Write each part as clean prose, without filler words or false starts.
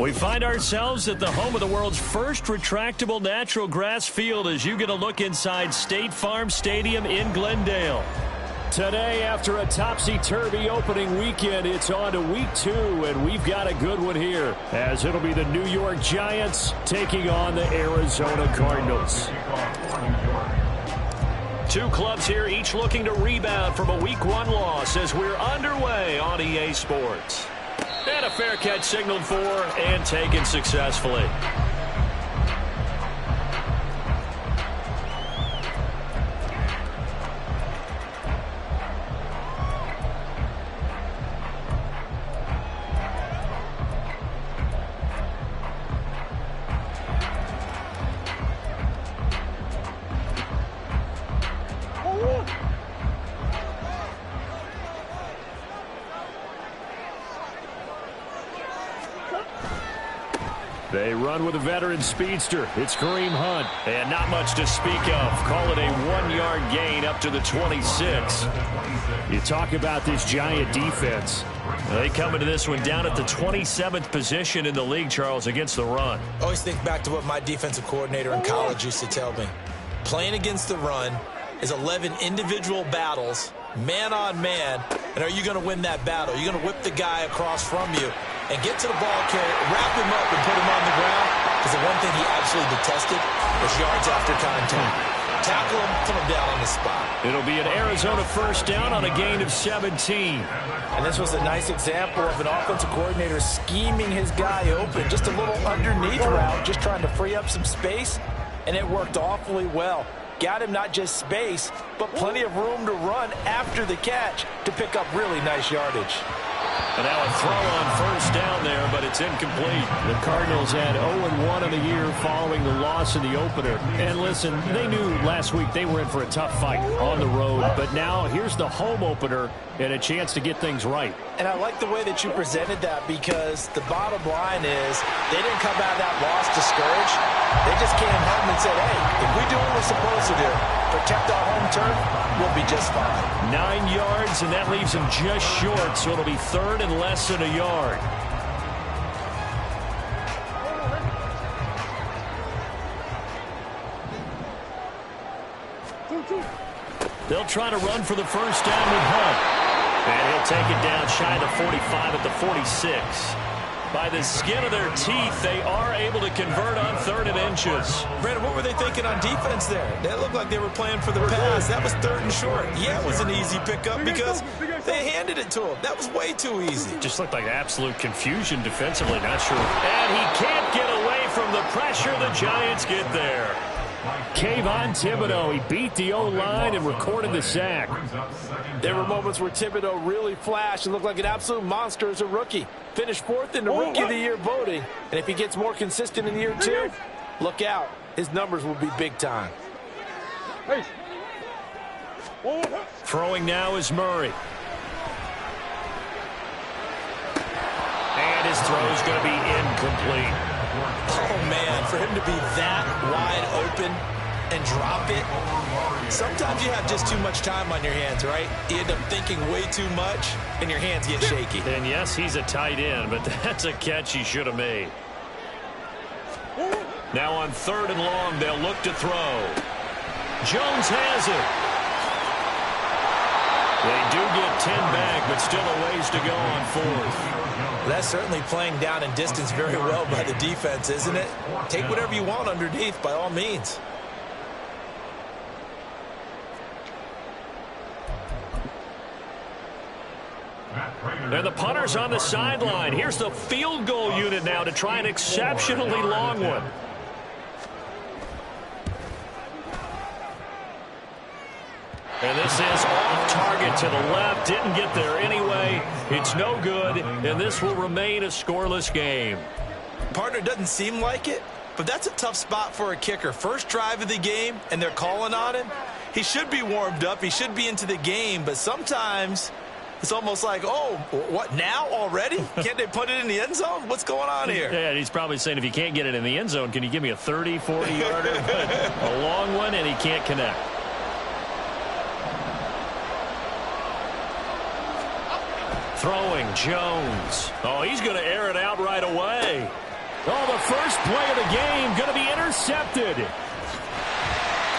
We find ourselves at the home of the world's first retractable natural grass field as you get a look inside State Farm Stadium in Glendale. Today, after a topsy-turvy opening weekend, it's on to week 2, and we've got a good one here, as it'll be the New York Giants taking on the Arizona Cardinals. Two clubs here, each looking to rebound from a week 1 loss as we're underway on EA Sports. And a fair catch signaled for and taken successfully. They run with a veteran speedster. It's Kareem Hunt. And not much to speak of. Call it a 1-yard gain up to the 26. You talk about this Giant defense. They come into this one down at the 27th position in the league, Charles, against the run. Always think back to what my defensive coordinator in college used to tell me. Playing against the run is 11 individual battles, man on man. And are you going to win that battle? You're going to whip the guy across from you and get to the ball carrier, wrap him up, and put him on the ground. Because the one thing he absolutely detested was yards after contact. Tackle him, put him down on the spot. It'll be an Arizona first down on a gain of 17. And this was a nice example of an offensive coordinator scheming his guy open. Just a little underneath route, just trying to free up some space. And it worked awfully well. Got him not just space, but plenty of room to run after the catch to pick up really nice yardage. And now a throw on first down there, but it's incomplete. The Cardinals had 0-1 in the year following the loss in the opener. And listen, they knew last week they were in for a tough fight on the road. But now here's the home opener and a chance to get things right. And I like the way that you presented that, because the bottom line is they didn't come out of that loss discouraged. They just came home and said, hey, if we do what we're supposed to do, protect our home turf, we'll be just fine. 9 yards, and that leaves them just short, so it'll be third and less than a yard. They'll try to run for the first down with Hunt. And he'll take it down shy of the 45 at the 46. By the skin of their teeth, they are able to convert on 3rd and inches. Brandon, what were they thinking on defense there? That looked like they were playing for the pass. That was 3rd and short. Yeah, it was an easy pickup because they handed it to him. That was way too easy. Just looked like absolute confusion defensively, not sure. And he can't get away from the pressure. The Giants get there. Kayvon Thibodeaux, he beat the O-line and recorded the sack. There were moments where Thibodeaux really flashed and looked like an absolute monster as a rookie. Finished 4th in the Rookie of the Year voting. And if he gets more consistent in year 2, look out. His numbers will be big time. Throwing now is Murray. And his throw is going to be incomplete. Oh, man, for him to be that wide open and drop it. Sometimes you have just too much time on your hands, right? You end up thinking way too much, and your hands get shaky. And yes, he's a tight end, but that's a catch he should have made. Now on 3rd and long, they'll look to throw. Jones has it. They do get 10 back, but still a ways to go on 4th. That's certainly playing down and distance very well by the defense, isn't it? Take whatever you want underneath, by all means. And the punter's on the sideline. Here's the field goal unit now to try an exceptionally long one. And this is off target to the left. Didn't get there anyway. It's no good, and this will remain a scoreless game. Partner, doesn't seem like it, but that's a tough spot for a kicker. First drive of the game, and they're calling on him. He should be warmed up. He should be into the game, but sometimes it's almost like, oh, what, now already? Can't they put it in the end zone? What's going on here? Yeah, he's probably saying, if you can't get it in the end zone, can you give me a 30, 40-yarder? A long one, and he can't connect. Throwing, Jones. Oh, he's going to air it out right away. Oh, the first play of the game going to be intercepted.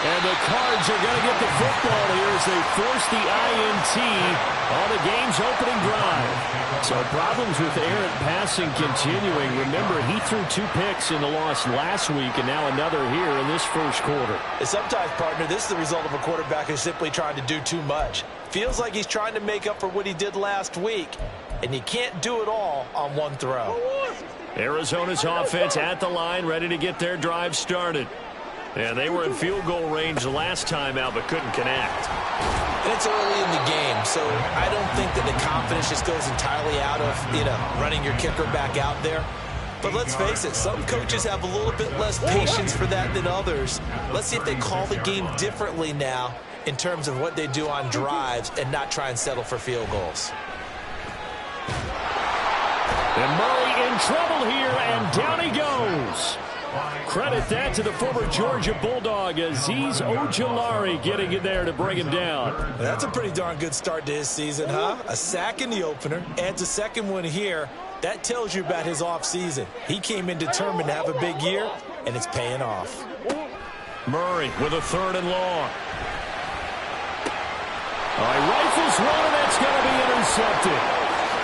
And the Cards are going to get the football here as they force the INT on the game's opening drive. So problems with errant passing continuing. Remember, he threw 2 picks in the loss last week and now another here in this first quarter. And sometimes, partner, this is the result of a quarterback who's simply trying to do too much. Feels like he's trying to make up for what he did last week, and you can't do it all on one throw. Arizona's offense at the line, ready to get their drive started. And they were in field goal range the last time out, but couldn't connect. And it's early in the game, so I don't think that the confidence just goes entirely out of, running your kicker back out there. But let's face it, some coaches have a little bit less patience for that than others. Let's see if they call the game differently now in terms of what they do on drives and not try and settle for field goals. And Murray in trouble here, and down he goes. Credit that to the former Georgia Bulldog, Azeez Ojulari getting in there to bring him down. That's a pretty darn good start to his season, huh? A sack in the opener, adds a second one here. That tells you about his offseason. He came in determined to have a big year, and it's paying off. Murray with a 3rd and long. All right, rifles one, and that's going to be intercepted.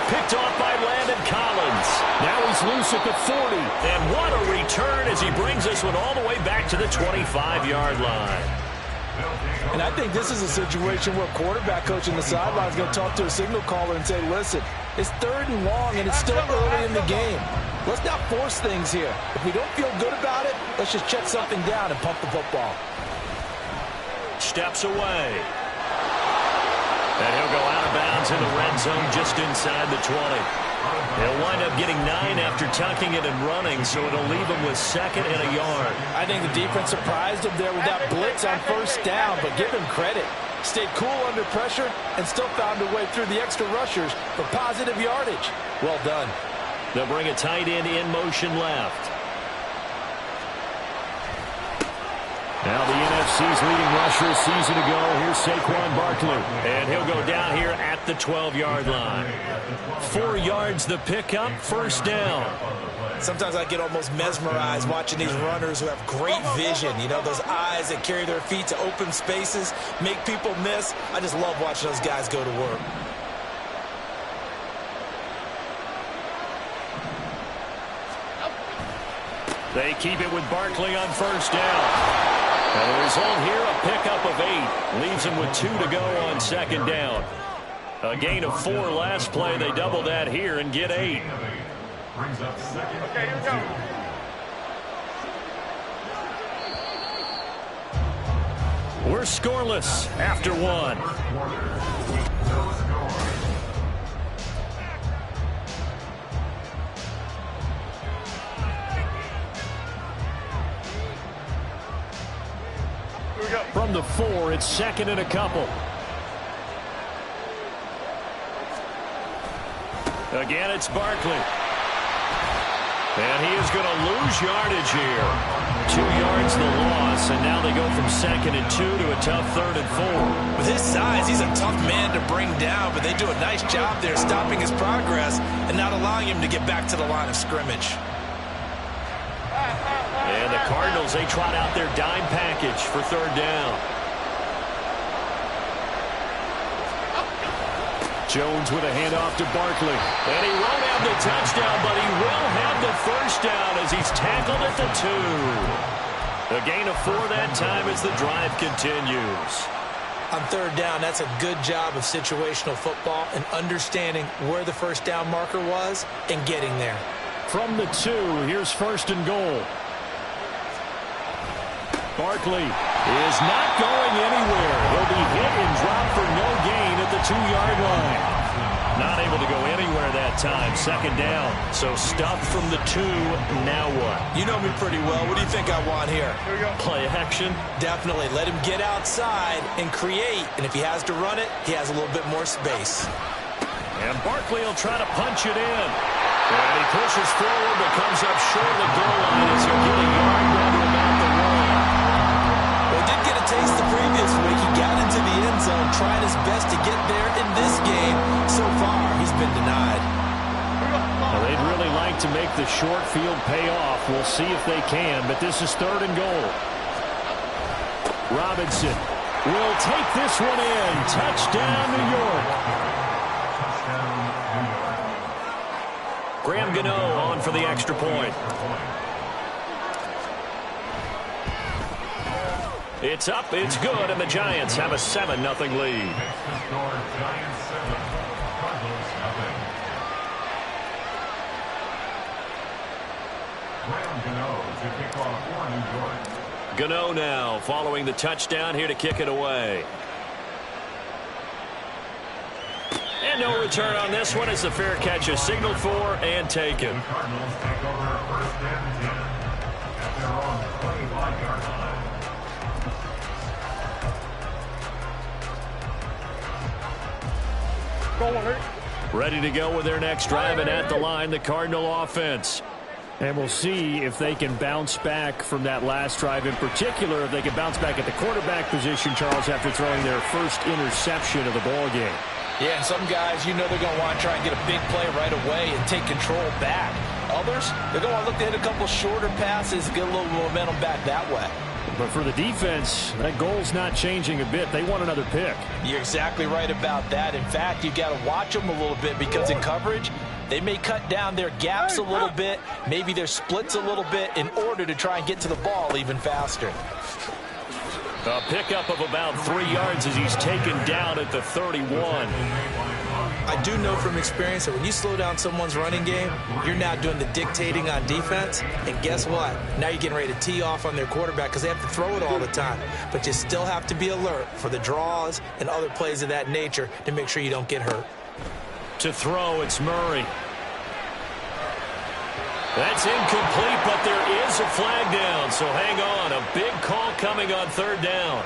Picked off by Landon Collins. Now he's loose at the 40. And what a return as he brings this one all the way back to the 25-yard line. And I think this is a situation where quarterback coach in the sideline is going to talk to a signal caller and say, listen, it's 3rd and long, and it's still early in the game. Let's not force things here. If we don't feel good about it, let's just check something down and pump the football. Steps away. And he'll go out of bounds in the red zone just inside the 20. He'll wind up getting 9 after tucking it and running, so it'll leave him with 2nd and a yard. I think the defense surprised him there with that blitz on 1st down, but give him credit. Stayed cool under pressure and still found a way through the extra rushers for positive yardage. Well done. They'll bring a tight end in motion left. Now the NFC's leading rusher a season ago. Here's Saquon Barkley. And he'll go down here at the 12-yard line. 4 yards the pickup, 1st down. Sometimes I get almost mesmerized watching these runners who have great vision. You know, those eyes that carry their feet to open spaces, make people miss. I just love watching those guys go to work. They keep it with Barkley on 1st down. And the result here, a pickup of 8. Leaves him with 2 to go on 2nd down. A gain of 4 last play. They double that here and get 8. Okay, here we go. We're scoreless after 1. From the 4, it's 2nd and a couple. Again, it's Barkley. And he is going to lose yardage here. 2 yards the loss, and now they go from 2nd and 2 to a tough 3rd and 4. With his size, he's a tough man to bring down, but they do a nice job there stopping his progress and not allowing him to get back to the line of scrimmage. And the Cardinals, they trot out their dime package for 3rd down. Jones with a handoff to Barkley. And he won't have the touchdown, but he will have the 1st down as he's tackled at the 2. A gain of 4 that time as the drive continues. On 3rd down, that's a good job of situational football and understanding where the 1st down marker was and getting there. From the 2, here's 1st and goal. Barkley is not going anywhere. He'll be hit and dropped for no gain at the 2-yard line. Not able to go anywhere that time. 2nd down. So stuffed from the 2. Now what? You know me pretty well. What do you think I want here? Here we go. Play action. Definitely. Let him get outside and create. And if he has to run it, he has a little bit more space. And Barkley will try to punch it in. And he pushes forward but comes up short of the goal line as he'll get a yard rather about the run. Well, he did get a taste the previous week. He got into the end zone, trying his best to get there in this game. So far, he's been denied. Here we go. Well, they'd really like to make the short field pay off. We'll see if they can, but this is 3rd and goal. Robinson will take this one in. Touchdown, New York. Graham Gano on for the extra point. It's up, it's good, and the Giants have a 7-0 lead. Gano now following the touchdown here to kick it away. And no return on this one as the fair catch is signaled for and taken. The Cardinals take over 1st and 10 at their own 25-yard line. Ready to go with their next drive, and at the line, the Cardinal offense. And we'll see if they can bounce back from that last drive, in particular, if they can bounce back at the quarterback position, Charles, after throwing their first interception of the ball game. Yeah, and some guys, you know they're going to want to try and get a big play right away and take control back. Others, they're going to look to hit a couple shorter passes, get a little momentum back that way. But for the defense, that goal's not changing a bit. They want another pick. You're exactly right about that. In fact, you got to watch them a little bit because in coverage, they may cut down their gaps a little bit, maybe their splits a little bit in order to try and get to the ball even faster. A pickup of about 3 yards as he's taken down at the 31. I do know from experience that when you slow down someone's running game, you're now doing the dictating on defense. And guess what? Now you're getting ready to tee off on their quarterback because they have to throw it all the time. But you still have to be alert for the draws and other plays of that nature to make sure you don't get hurt. To throw, it's Murray. That's incomplete, but there is a flag down, so hang on. A big call coming on 3rd down.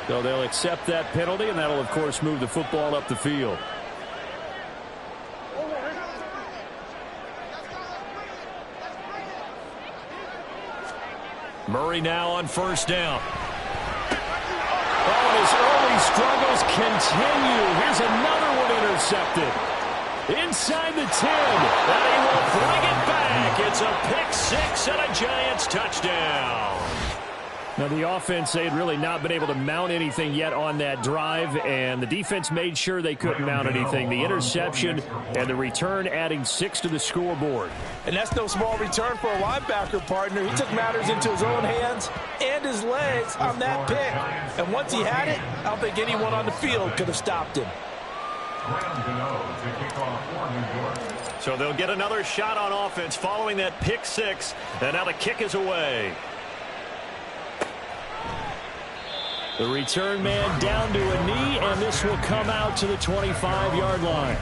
So they'll accept that penalty, and that'll, of course, move the football up the field. Murray now on 1st down. Oh, his early struggles continue. Here's another one intercepted. Inside the 10. And he will bring it back. It's a pick 6 and a Giants touchdown. Now, the offense, they had really not been able to mount anything yet on that drive, and the defense made sure they couldn't mount anything. The interception and the return adding 6 to the scoreboard. And that's no small return for a linebacker, partner. He took matters into his own hands and his legs on that pick. And once he had it, I don't think anyone on the field could have stopped him. So they'll get another shot on offense following that pick 6, and now the kick is away. The return man down to a knee, and this will come out to the 25-yard line.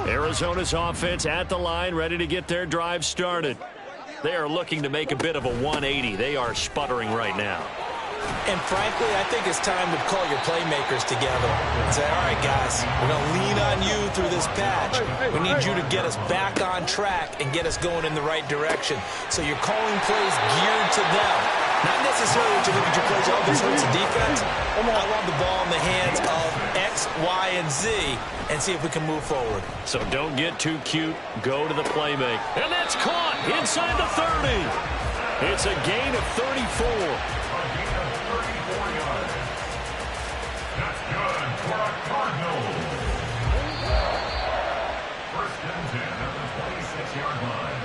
Arizona's offense at the line, ready to get their drive started. They are looking to make a bit of a 180. They are sputtering right now. And frankly, I think it's time to call your playmakers together and say, all right, guys, we're going to lean on you through this patch. We need you to get us back on track and get us going in the right direction. So you're calling plays geared to them. Not necessarily that you look at your plays, oh, this hurts the defense. I want the ball in the hands of X, Y, and Z and see if we can move forward. So don't get too cute. Go to the playmaker. And that's caught inside the 30. It's a gain of 34. That's good for a Cardinal. 1st and 10 at the 26-yard line.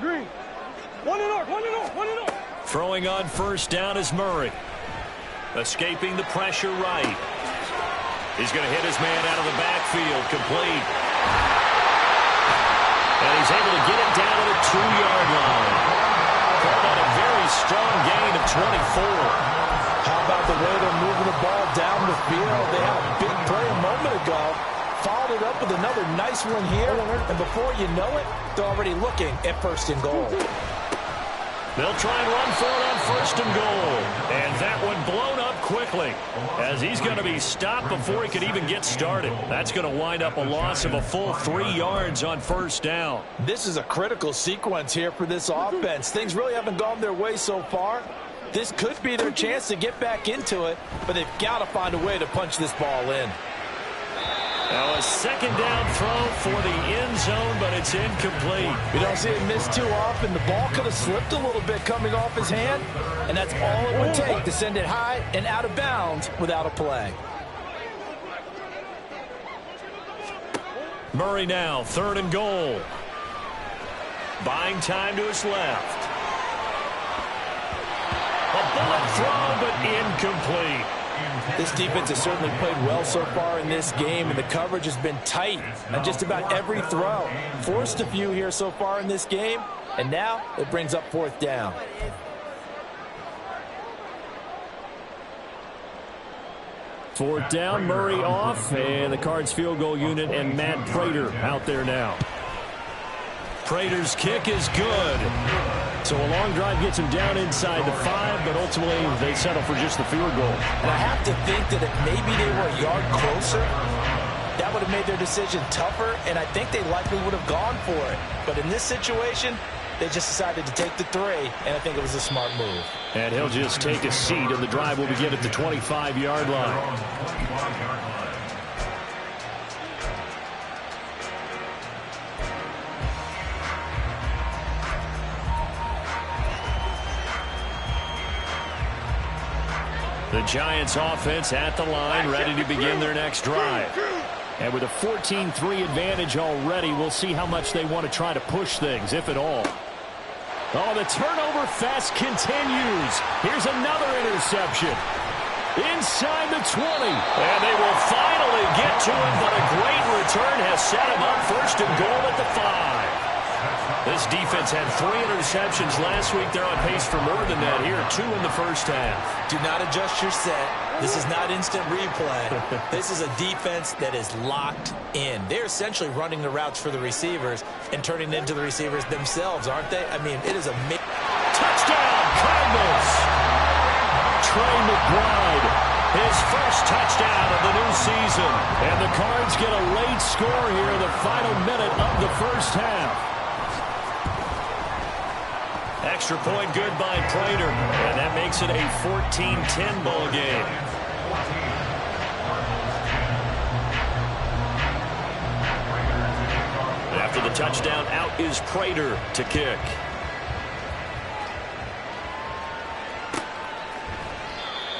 Green. One and out. Throwing on 1st down is Murray. Escaping the pressure right. He's going to hit his man out of the backfield. Complete. And he's able to get it down to the 2-yard line. Called on a very strong gain of 24. How about the way they're moving the ball down the field? They had a big play a moment ago. Followed it up with another nice one here. And before you know it, they're already looking at 1st and goal. They'll try and run for it on first and goal. And that one blown up quickly as he's going to be stopped before he could even get started. That's going to wind up a loss of a full 3 yards on first down. This is a critical sequence here for this offense. Things really haven't gone their way so far. This could be their chance to get back into it, but they've got to find a way to punch this ball in. Now a second down throw for the end zone, but it's incomplete. We don't see it miss too often. The ball could have slipped a little bit coming off his hand, and that's all it would take to send it high and out of bounds without a play. Murray now, 3rd and goal. Buying time to his left. A bullet throw, but incomplete. This defense has certainly played well so far in this game, and the coverage has been tight on just about every throw. Forced a few here so far in this game, and now it brings up 4th down. Fourth down, Murray off, and the Cards field goal unit and Matt Prater out there now. Prater's kick is good. So a long drive gets him down inside the 5, but ultimately they settle for just the field goal. And I have to think that if maybe they were a yard closer, that would have made their decision tougher, and I think they likely would have gone for it. But in this situation, they just decided to take the 3, and I think it was a smart move. And he'll just take a seat, and the drive will begin at the 25-yard line. The Giants offense at the line, ready to begin their next drive. And with a 14-3 advantage already, we'll see how much they want to try to push things, if at all. Oh, the turnover fest continues. Here's another interception. Inside the 20. And they will finally get to him, but a great return has set him up 1st and goal at the 5. This defense had 3 interceptions last week. They're on pace for more than that here. 2 in the first half. Do not adjust your set. This is not instant replay. This is a defense that is locked in. They're essentially running the routes for the receivers and turning into the receivers themselves, aren't they? I mean, it is a touchdown, Cardinals. Trey McBride, his first touchdown of the new season. And the Cards get a late score here in the final minute of the first half. Extra point good by Prater, and that makes it a 14-10 ball game. After the touchdown, out is Prater to kick.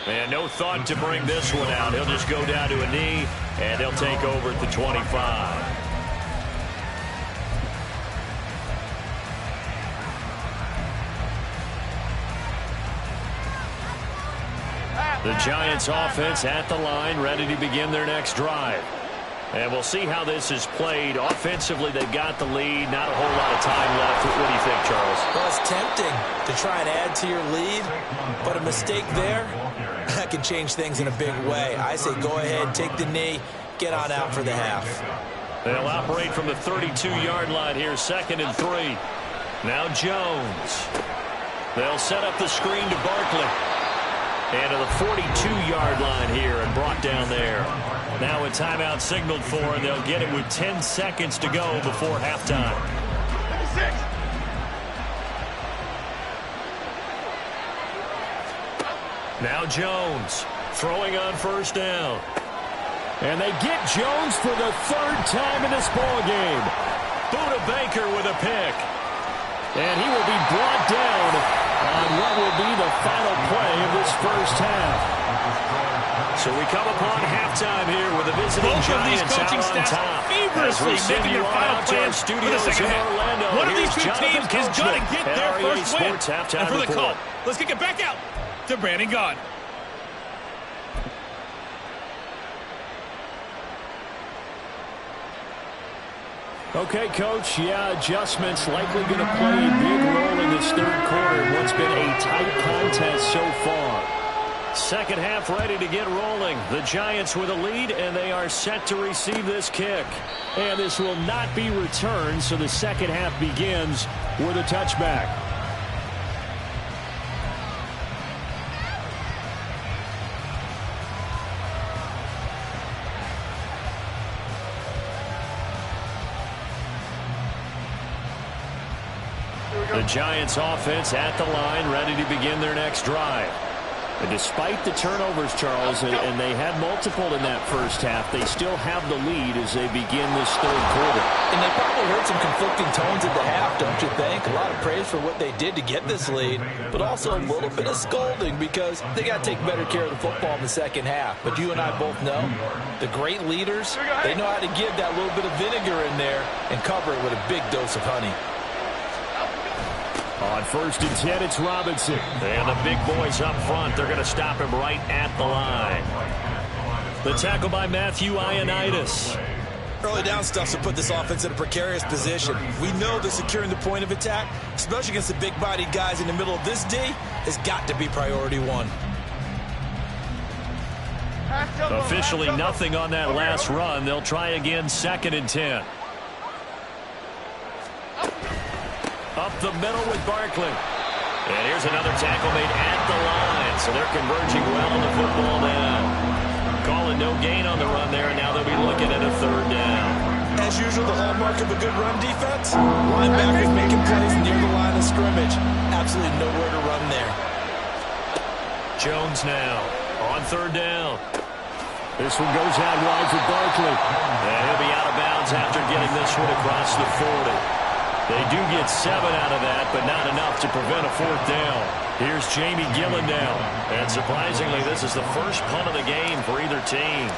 And no thought to bring this one out. He'll just go down to a knee, and he'll take over at the 25. The Giants offense at the line, ready to begin their next drive. And we'll see how this is played. Offensively, they've got the lead. Not a whole lot of time left. What do you think, Charles? Well, it's tempting to try and add to your lead, but a mistake there, that can change things in a big way. I say go ahead, take the knee, get on out for the half. They'll operate from the 32-yard line here, 2nd and 3. Now Jones. They'll set up the screen to Barkley. And to the 42-yard line here and brought down there. Now a timeout signaled for, and they'll get it with 10 seconds to go before halftime. Now Jones throwing on first down. And they get Jones for the 3rd time in this ball game. Buda Baker with a pick. And he will be brought down on what will be the final play of this first half. So we come upon halftime here with the visiting Giants out on top. Feverishly making their final plans for the second half. One of these two teams is going to get their first win. And for the call, let's kick it back out to Brandon Gaudin. Okay, Coach, adjustments likely going to play a big role in this 3rd quarter in what's been a tight contest so far. Second half ready to get rolling. The Giants with a lead, and they are set to receive this kick. And this will not be returned, so the second half begins with a touchback. The Giants offense at the line, ready to begin their next drive. And despite the turnovers, Charles, and they had multiple in that first half, they still have the lead as they begin this third quarter. And they probably heard some conflicting tones at the half, don't you think? A lot of praise for what they did to get this lead, but also a little bit of scolding because they got to take better care of the football in the second half. But you and I both know the great leaders, they know how to give that little bit of vinegar in there and cover it with a big dose of honey. On 1st and 10, it's Robinson. And the big boys up front, they're going to stop him right at the line. The tackle by Matthew Ioannidis. Early down stuff to put this offense in a precarious position. We know that securing the point of attack, especially against the big-bodied guys in the middle of this D, has got to be priority one. Officially nothing on that last run. They'll try again 2nd and 10. Up the middle with Barkley. And here's another tackle made at the line. So they're converging well on the football now. Calling no gain on the run there, and now they'll be looking at a 3rd down. As usual, the hallmark of a good run defense, linebackers making plays near the line of scrimmage. Absolutely nowhere to run there. Jones now on 3rd down. This one goes out wide for Barkley. And he'll be out of bounds after getting this one across the 40. They do get 7 out of that, but not enough to prevent a 4th down. Here's Jamie Gilliland. And surprisingly, this is the first punt of the game for either team.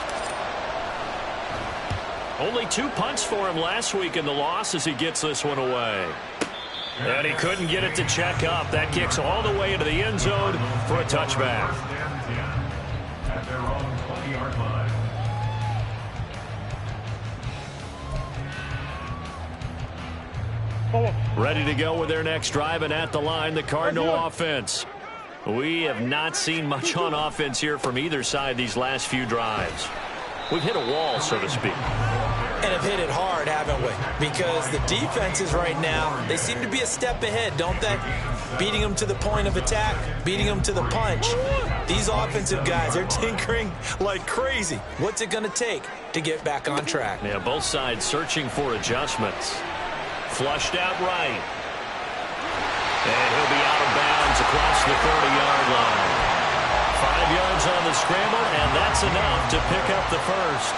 Only 2 punts for him last week in the loss as he gets this one away. And he couldn't get it to check up. That kicks all the way into the end zone for a touchback. At their own 20-yard line. Ready to go with their next drive, and at the line, the Cardinal offense. We have not seen much on offense here from either side these last few drives. We've hit a wall, so to speak. And have hit it hard, haven't we? Because the defenses right now, they seem to be a step ahead, don't they? Beating them to the point of attack, beating them to the punch. These offensive guys are tinkering like crazy. What's it going to take to get back on track? Yeah, both sides searching for adjustments. Flushed out right. And he'll be out of bounds across the 30-yard line. 5 yards on the scramble, and that's enough to pick up the first.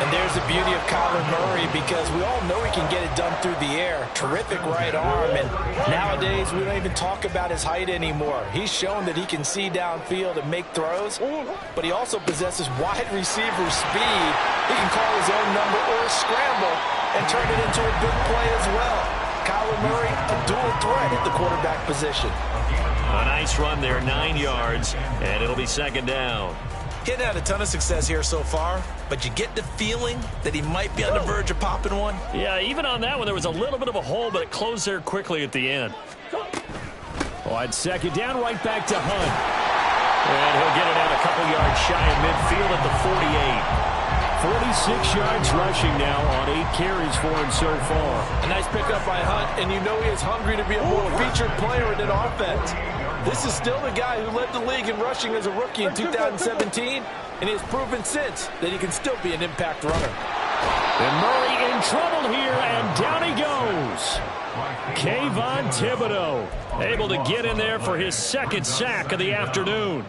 And there's the beauty of Kyler Murray, because we all know he can get it done through the air. Terrific right arm, and nowadays we don't even talk about his height anymore. He's shown that he can see downfield and make throws, but he also possesses wide receiver speed. He can call his own number or scramble and turn it into a big play as well. Kyler Murray, a dual threat at the quarterback position. A nice run there, 9 yards, and it'll be 2nd down. He hadn't had a ton of success here so far, but you get the feeling that he might be on the verge of popping one. Yeah, even on that one, there was a little bit of a hole, but it closed there quickly at the end. On 2nd down, right back to Hunt. And he'll get it out a couple yards shy of midfield at the 48. 46 yards rushing now on 8 carries for him so far. A nice pickup by Hunt, and you know he is hungry to be a more featured player in that offense. This is still the guy who led the league in rushing as a rookie in 2017, and he has proven since that he can still be an impact runner. And Murray in trouble here, and down he goes. Kayvon Thibodeaux able to get in there for his 2nd sack of the afternoon.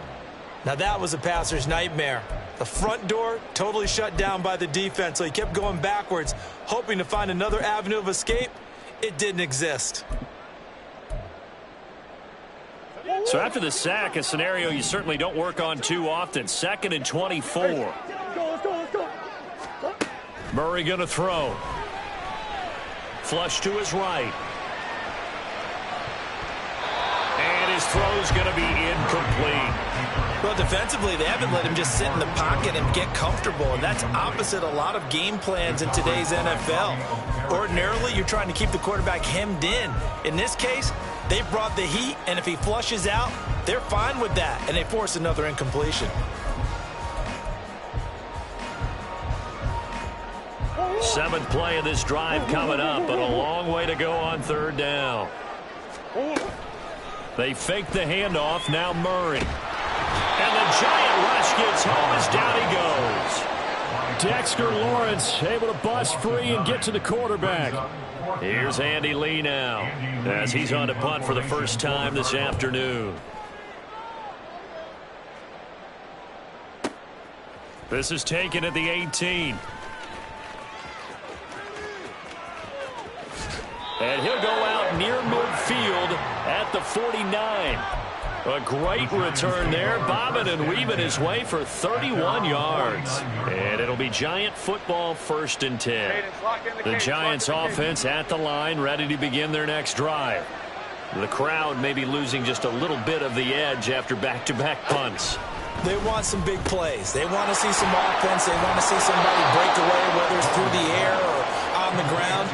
Now that was a passer's nightmare. The front door totally shut down by the defense, so he kept going backwards, hoping to find another avenue of escape. It didn't exist. So after the sack, a scenario you certainly don't work on too often. 2nd and 24. Murray going to throw. Flush to his right. And his throw's going to be incomplete. Well, defensively, they haven't let him just sit in the pocket and get comfortable, and that's opposite a lot of game plans in today's NFL. Ordinarily, you're trying to keep the quarterback hemmed in. In this case, they brought the heat, and if he flushes out, they're fine with that, and they force another incompletion. 7th play of this drive coming up, but a long way to go on 3rd down. They fake the handoff, now Murray. And the giant rush gets home as down he goes. Dexter Lawrence able to bust free and get to the quarterback. Here's Andy Lee now as he's on to punt for the first time this afternoon. This is taken at the 18. And he'll go out near midfield at the 49. A great return there, bobbing and weaving his way for 31 yards. And it'll be Giant football, 1st and 10. The Giants offense at the line, ready to begin their next drive. The crowd may be losing just a little bit of the edge after back-to-back punts. They want some big plays. They want to see some offense. They want to see somebody break away, whether it's through the air or on the ground.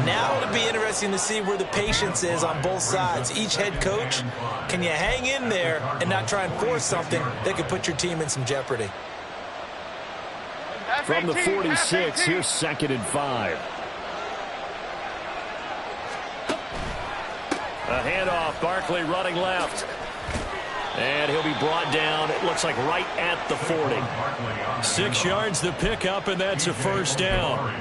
Now it'll be interesting to see where the patience is on both sides. Each head coach, can you hang in there and not try and force something that could put your team in some jeopardy? From the 46, here's 2nd and 5. A handoff, Barkley running left. And he'll be brought down, it looks like right at the 40. 6 yards the pickup, and that's a 1st down.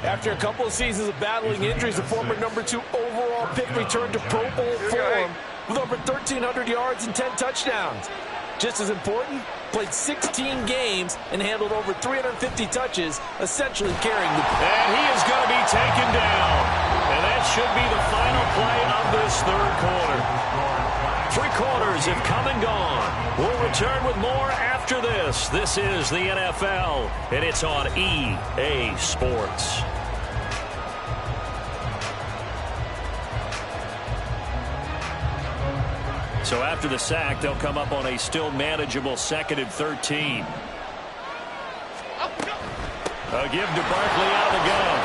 After a couple of seasons of battling injuries, the former #2 overall pick returned to Pro Bowl form with over 1,300 yards and 10 touchdowns. Just as important, played 16 games and handled over 350 touches, essentially carrying the... And he is going to be taken down. And that should be the final play of this 3rd quarter. 3 quarters have come and gone. We'll return with more after this. This is the NFL, and it's on EA Sports. So after the sack, they'll come up on a still manageable 2nd and 13. A give to Barkley out of the gun.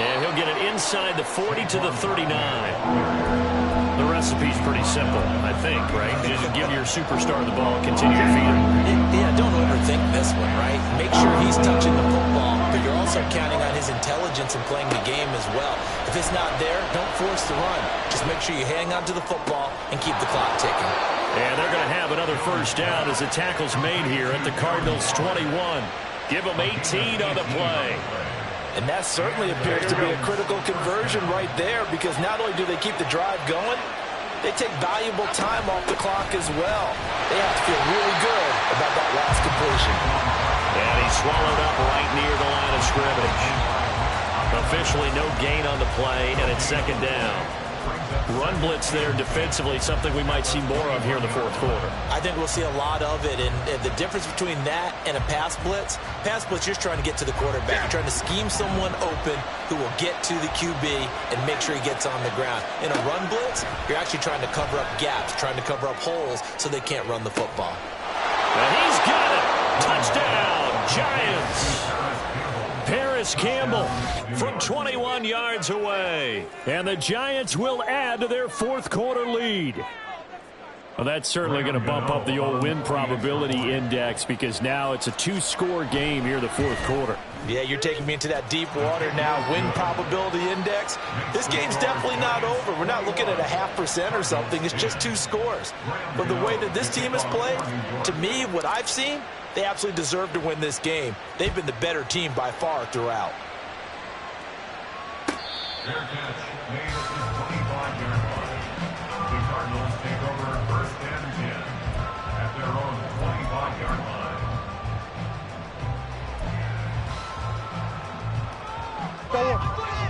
And he'll get it inside the 40 to the 39. The recipe's pretty simple, I think, right? Just give your superstar the ball, continue to feed him. Yeah, don't overthink this one, right? Make sure he's touching the football, but you're also counting on his intelligence in playing the game as well. If it's not there, don't force the run. Just make sure you hang on to the football and keep the clock ticking. And they're going to have another 1st down as the tackle's made here at the Cardinals' 21. Give them 18 on the play. And that certainly appears to be a critical conversion right there, because not only do they keep the drive going, they take valuable time off the clock as well. They have to feel really good about that last completion. And he's swallowed up right near the line of scrimmage. Officially no gain on the play, and it's 2nd down. Run blitz there defensively, something we might see more of here in the 4th quarter. I think we'll see a lot of it, and the difference between that and a pass blitz, you're just trying to get to the quarterback. You're trying to scheme someone open who will get to the QB and make sure he gets on the ground. In a run blitz, you're actually trying to cover up gaps, trying to cover up holes so they can't run the football. And he's got it! Touchdown, Giants! Paris Campbell from 21 yards away. And the Giants will add to their 4th quarter lead. Well, that's certainly going to bump up the old win probability index, because now it's a 2-score game here in the 4th quarter. Yeah, you're taking me into that deep water now. Win probability index. This game's definitely not over. We're not looking at a 0.5% or something. It's just 2 scores. But the way that this team has played, to me, what I've seen, they absolutely deserve to win this game. They've been the better team by far throughout. Fair catch made at the 25-yard line. The Cardinals take over 1st and 10 at their own 25-yard line.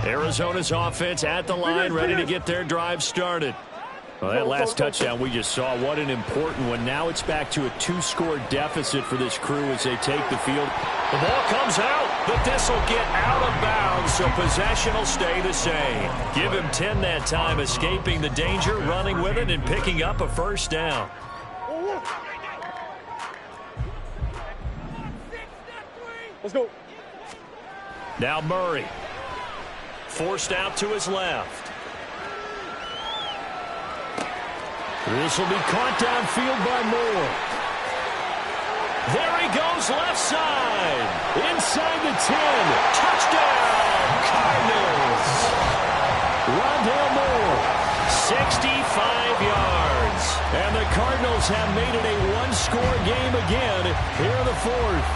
Arizona's offense at the line, ready to get their drive started. Well, that last touchdown we just saw, what an important one. Now it's back to a 2-score deficit for this crew as they take the field. The ball comes out, but this will get out of bounds, so possession will stay the same. Give him 10 that time, escaping the danger, running with it, and picking up a 1st down. Let's go. Now Murray. Forced out to his left. This will be caught downfield by Moore. There he goes, left side. Inside the 10. Touchdown, Cardinals. Rondale Moore, 65 yards. And the Cardinals have made it a 1-score game again here in the 4th.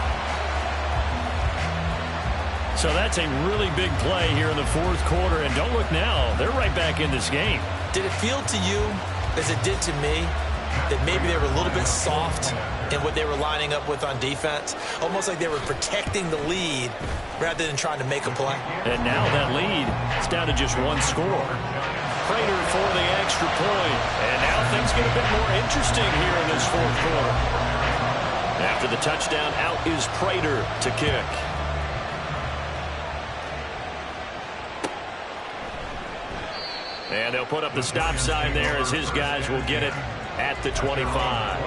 So that's a really big play here in the fourth quarter. And don't look now. They're right back in this game. Did it feel to you, as it did to me, that maybe they were a little bit soft in what they were lining up with on defense? Almost like they were protecting the lead rather than trying to make a play. And now that lead is down to just one score. Prater for the extra point. And now things get a bit more interesting here in this fourth quarter. After the touchdown, out is Prater to kick. And they'll put up the stop sign there as his guys will get it at the 25.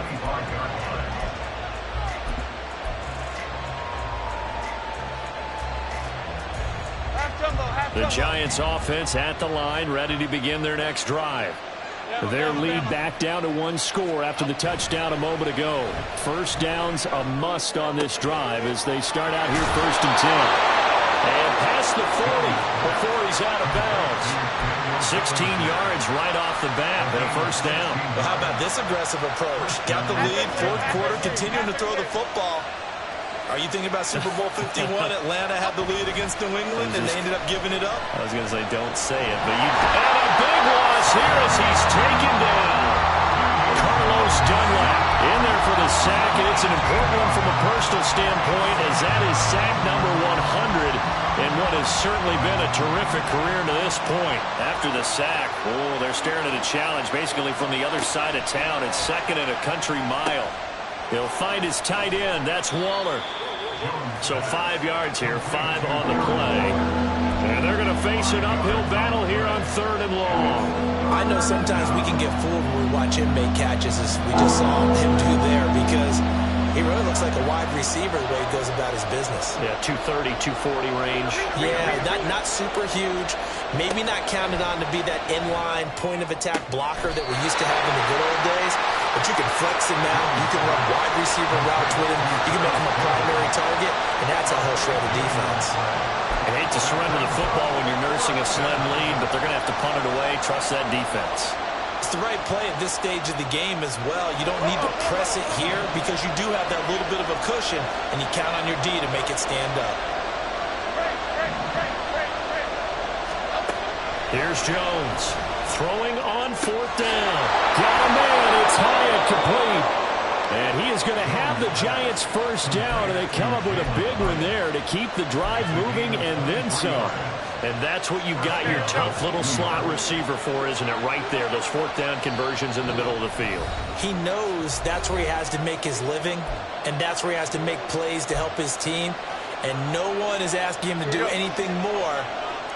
The Giants offense at the line, ready to begin their next drive. Their lead back down to one score after the touchdown a moment ago. First down's a must on this drive as they start out here 1st and 10. And past the 40 before he's out of bounds. 16 yards right off the bat and a first down. Well, how about this aggressive approach? Got the lead, fourth quarter, continuing to throw the football. Are you thinking about Super Bowl 51? Atlanta had the lead against New England, and they ended up giving it up? I was going to say, don't say it, but you... And a big loss here as he's taken down. Carlos Dunlap in there for the sack, and it's an important one from a personal standpoint as that is sack number 100 in what has certainly been a terrific career to this point. After the sack, they're staring at a challenge basically from the other side of town. It's second and a country mile. He'll find his tight end. That's Waller. So 5 yards here, 5 on the play. And they're going to face an uphill battle here on 3rd and long. I know sometimes we can get fooled when we watch him make catches as we just saw him do there because he really looks like a wide receiver the way he goes about his business. Yeah, 230, 240 range. Yeah, not super huge. Maybe not counted on to be that inline point-of-attack blocker that we used to have in the good old days. But you can flex him out. You can run wide receiver routes with him. You can make him a primary target, and that's how he'll shred the defense. I hate to surrender the football when you're nursing a slim lead, but they're going to have to punt it away. Trust that defense. It's the right play at this stage of the game as well. You don't need to press it here because you do have that little bit of a cushion, and you count on your D to make it stand up. Here's Jones throwing on 4th down. Got a man. It's high and complete. And he is going to have the Giants first down, and they come up with a big one there to keep the drive moving and then some. And that's what you've got your tough little slot receiver for, isn't it? Right there, those 4th down conversions in the middle of the field. He knows that's where he has to make his living, and that's where he has to make plays to help his team. And no one is asking him to do anything more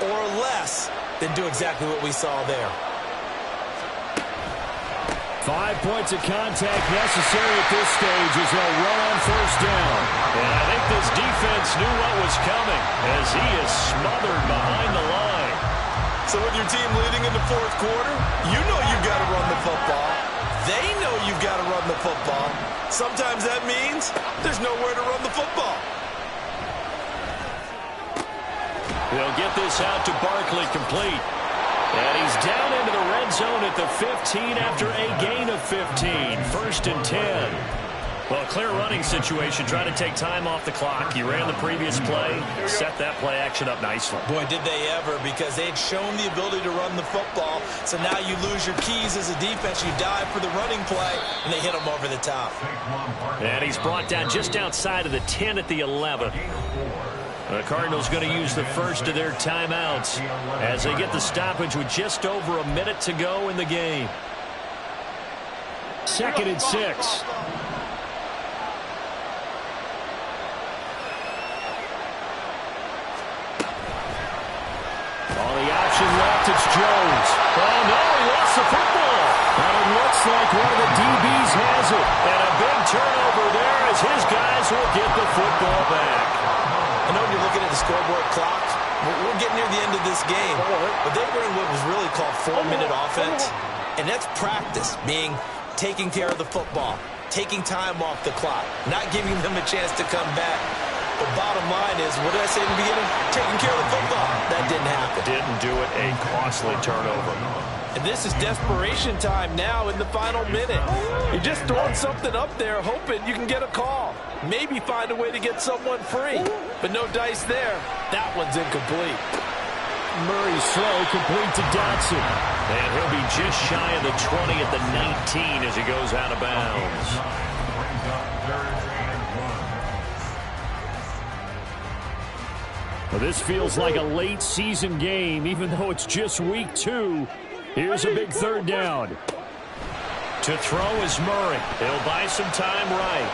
or less than do exactly what we saw there. 5 points of contact necessary at this stage as they'll run on 1st down. And I think this defense knew what was coming as he is smothered behind the line. So with your team leading in the fourth quarter, you know you've got to run the football. They know you've got to run the football. Sometimes that means there's nowhere to run the football. They'll get this out to Barkley complete. And he's down into the red zone at the 15 after a gain of 15. 1st and 10. Well, clear running situation. Trying to take time off the clock. You ran the previous play. Set that play action up nicely. Boy, did they ever, because they had shown the ability to run the football. So now you lose your keys as a defense. You dive for the running play, and they hit them over the top. And he's brought down just outside of the 10 at the 11. The Cardinals going to use the first of their timeouts as they get the stoppage with just over a minute to go in the game. 2nd and 6. On the option left, it's Jones. Oh, no, he lost the football. And it looks like one of the DBs has it. And a big turnover there as his guys will get the football back. I know you're looking at the scoreboard clock. We're getting near the end of this game. But they were in what was really called 4-minute offense. And that's practice, being taking care of the football, taking time off the clock, not giving them a chance to come back. The bottom line is, what did I say in the beginning? Taking care of the football. That didn't happen. Didn't do it. A costly turnover. And this is desperation time now in the final minute. You're just throwing something up there, hoping you can get a call. maybe find a way to get someone free. But no dice there. That one's incomplete. Murray's throw complete to Dotson. And he'll be just shy of the 20 at the 19 as he goes out of bounds. Well, this feels like a late season game, even though it's just week 2. Here's a big third down. To throw is Murray. He'll buy some time right.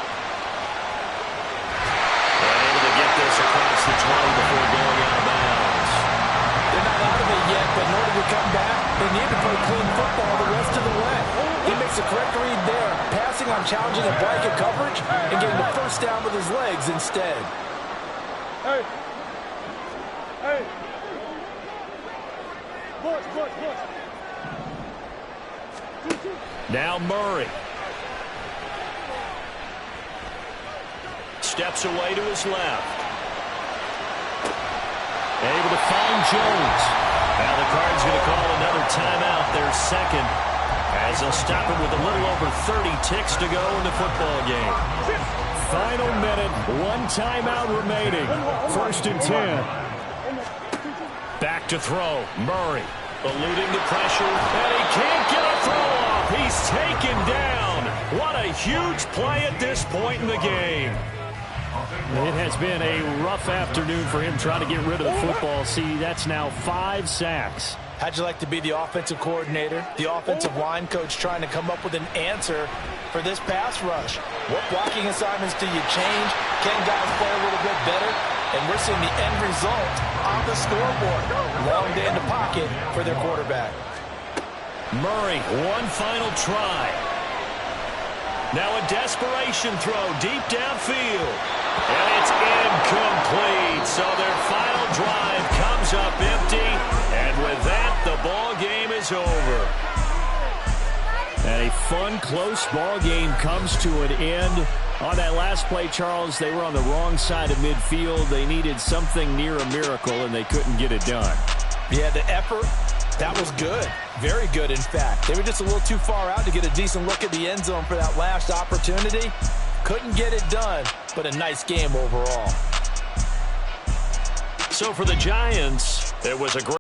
And able to get this across the 20 before going out of bounds. They're not out of it yet, but in order to come back, they need to play clean football the rest of the way. He makes the correct read there, passing on challenging a blanket coverage and getting the first down with his legs instead. Hey. Hey. Watch. Now Murray. Steps away to his left. Able to find Jones. Now the Cards going to call another timeout, their second, as they'll stop him with a little over 30 ticks to go in the football game. Final minute, one timeout remaining. 1st and 10. Back to throw, Murray. Eluding the pressure, and he can't get a throw off. He's taken down. What a huge play at this point in the game. It has been a rough afternoon for him trying to get rid of the football. See, that's now 5 sacks. How'd you like to be the offensive coordinator, the offensive line coach trying to come up with an answer for this pass rush? What blocking assignments do you change? Can guys play a little bit better? And we're seeing the end result on the scoreboard. Long day in the pocket for their quarterback. Murray, one final try. Now a desperation throw deep downfield. And it's incomplete. So their final drive comes up empty. And with that, the ball game is over. And a fun, close ball game comes to an end. On that last play, Charles, they were on the wrong side of midfield. They needed something near a miracle, and they couldn't get it done. Yeah, the effort, that was good. Very good, in fact. They were just a little too far out to get a decent look at the end zone for that last opportunity. Couldn't get it done, but a nice game overall. So for the Giants, it was a great